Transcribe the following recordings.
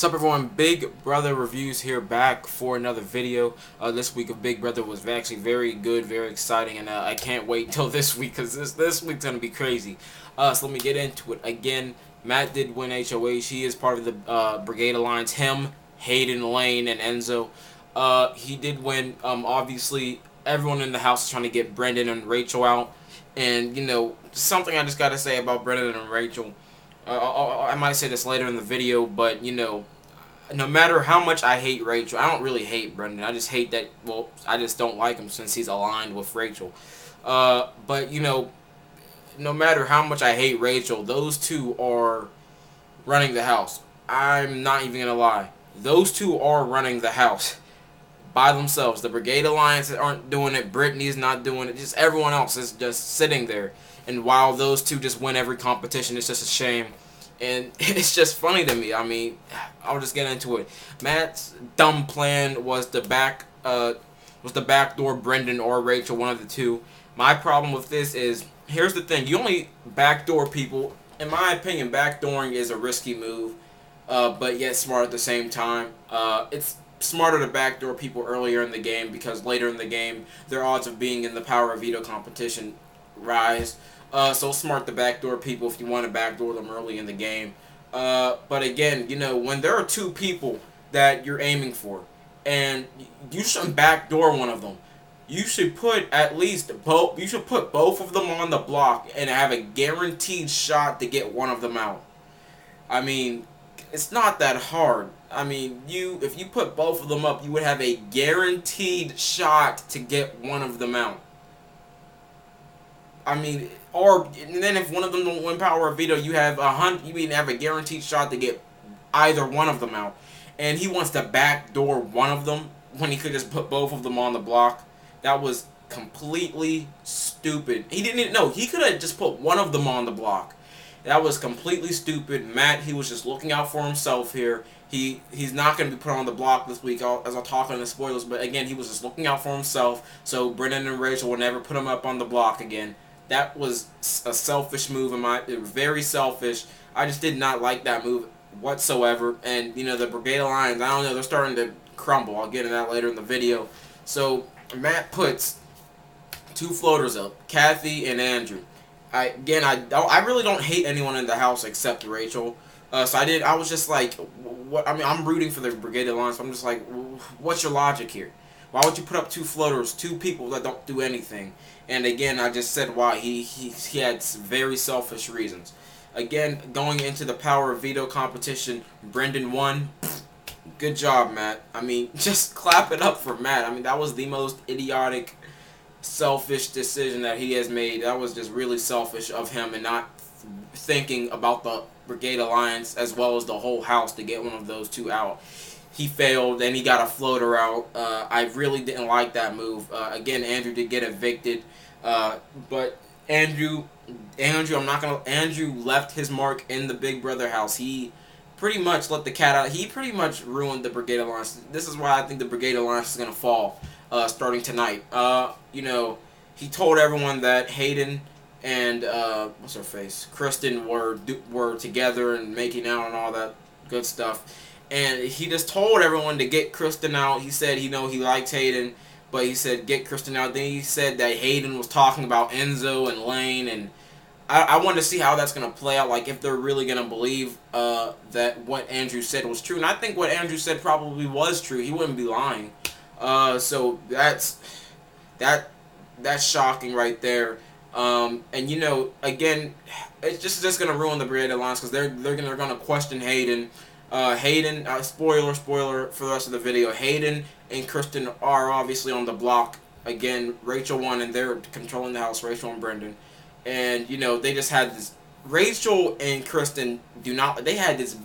Sup everyone, Big Brother Reviews here back for another video. This week of Big Brother was actually very good, very exciting, and I can't wait until this week because this week's going to be crazy. So let me get into it. Again, Matt did win HOH. He is part of the Brigade Alliance. Him, Hayden, Lane, and Enzo. He did win. Obviously, everyone in the house is trying to get Brendan and Rachel out. And, you know, something I just got to say about Brendan and Rachel. I might say this later in the video, but, you know, no matter how much I hate Rachel, I don't really hate Brendan. I just hate that, well, I just don't like him since he's aligned with Rachel. But, you know, no matter how much I hate Rachel, those two are running the house. I'm not even going to lie. Those two are running the house by themselves. The Brigade Alliance aren't doing it. Brittany's not doing it. Just everyone else is just sitting there. And while those two just win every competition, it's just a shame. And it's just funny to me. I mean, I'll just get into it. Matt's dumb plan was the backdoor Brendan or Rachel, one of the two. My problem with this is, here's the thing. You only backdoor people. In my opinion, backdooring is a risky move, but yet smart at the same time. It's smarter to backdoor people earlier in the game because later in the game, their odds of being in the power of veto competition rise. So smart to backdoor people if you want to backdoor them early in the game. But again, you know, when there are two people that you're aiming for, and you shouldn't backdoor one of them. You should put at least both. You should put both of them on the block and have a guaranteed shot to get one of them out. I mean, it's not that hard. I mean, if you put both of them up, you would have a guaranteed shot to get one of them out. I mean, and then if one of them don't win power of veto, you have a guaranteed shot to get either one of them out. And he wants to backdoor one of them when he could just put both of them on the block. That was completely stupid. He could have just put one of them on the block. That was completely stupid. Matt, he was just looking out for himself here. He's not going to be put on the block this week, as I'll talk on the spoilers. But again, he was just looking out for himself. So Brendan and Rachel will never put him up on the block again. That was a selfish move. Very selfish. I just did not like that move whatsoever. And, you know, the Brigade Alliance, I don't know, they're starting to crumble. I'll get into that later in the video. So Matt puts two floaters up, Kathy and Andrew. I really don't hate anyone in the house except Rachel. I was just like, what? I mean, I'm rooting for the Brigade Alliance. I'm just like, what's your logic here? Why would you put up two floaters, two people that don't do anything? And again, I just said why. He had very selfish reasons. Again, going into the power of veto competition, Brendan won. Good job, Matt. I mean, just clap it up for Matt. I mean, that was the most idiotic, selfish decision that he has made. That was just really selfish of him and not thinking about the Brigade Alliance as well as the whole house to get one of those two out. He failed, and he got a floater out. I really didn't like that move. Again, Andrew did get evicted, but Andrew left his mark in the Big Brother house. He pretty much let the cat out. He pretty much ruined the Brigade Alliance. This is why I think the Brigade Alliance is gonna fall starting tonight. You know, he told everyone that Hayden and what's her face, Kristen were together and making out and all that good stuff. And he just told everyone to get Kristen out. He said, he likes Hayden, but he said get Kristen out. Then he said that Hayden was talking about Enzo and Lane, and I want to see how that's going to play out, like if they're really going to believe that what Andrew said was true. And I think what Andrew said probably was true. He wouldn't be lying. So that's shocking right there. And you know, again, it's just going to ruin the Brigade Alliance because they're going to question Hayden. Spoiler for the rest of the video. Hayden and Kristen are obviously on the block. Again, Rachel won, and they're controlling the house, Rachel and Brendan. And, you know, they just had this... Rachel and Kristen they had this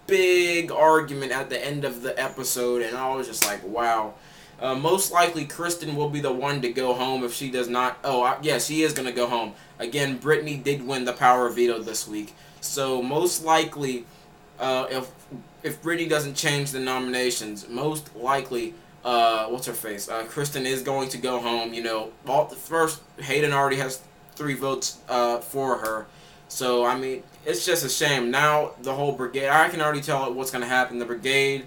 big argument at the end of the episode, and I was just like, wow. Most likely, Kristen will be the one to go home if she does not... yeah, she is going to go home. Again, Brittany did win the power of veto this week. So, most likely... if Brittany doesn't change the nominations, most likely, what's her face? Kristen is going to go home. You know, first Hayden already has 3 votes for her, So I mean, it's just a shame. Now the whole brigade. I can already tell what's gonna happen. The brigade.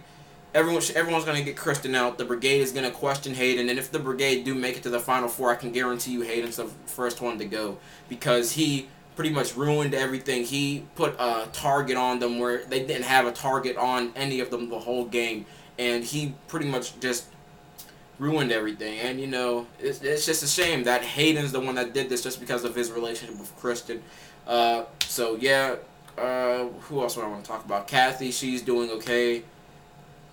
Everyone's gonna get Kristen out. The brigade is gonna question Hayden, and if the brigade do make it to the final four, I can guarantee you Hayden's the first one to go because he pretty much ruined everything. He put a target on them where they didn't have a target on any of them the whole game, and he pretty much just ruined everything. And you know, it's just a shame that Hayden's the one that did this just because of his relationship with Kristen. So yeah, who else do I want to talk about? Kathy, she's doing okay.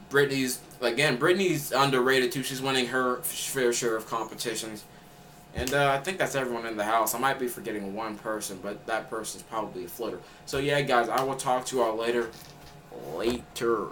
Brittany's underrated too. She's winning her fair share of competitions. And I think that's everyone in the house. I might be forgetting one person, but that person's probably a flitter. So yeah, guys, I will talk to y'all later. Later.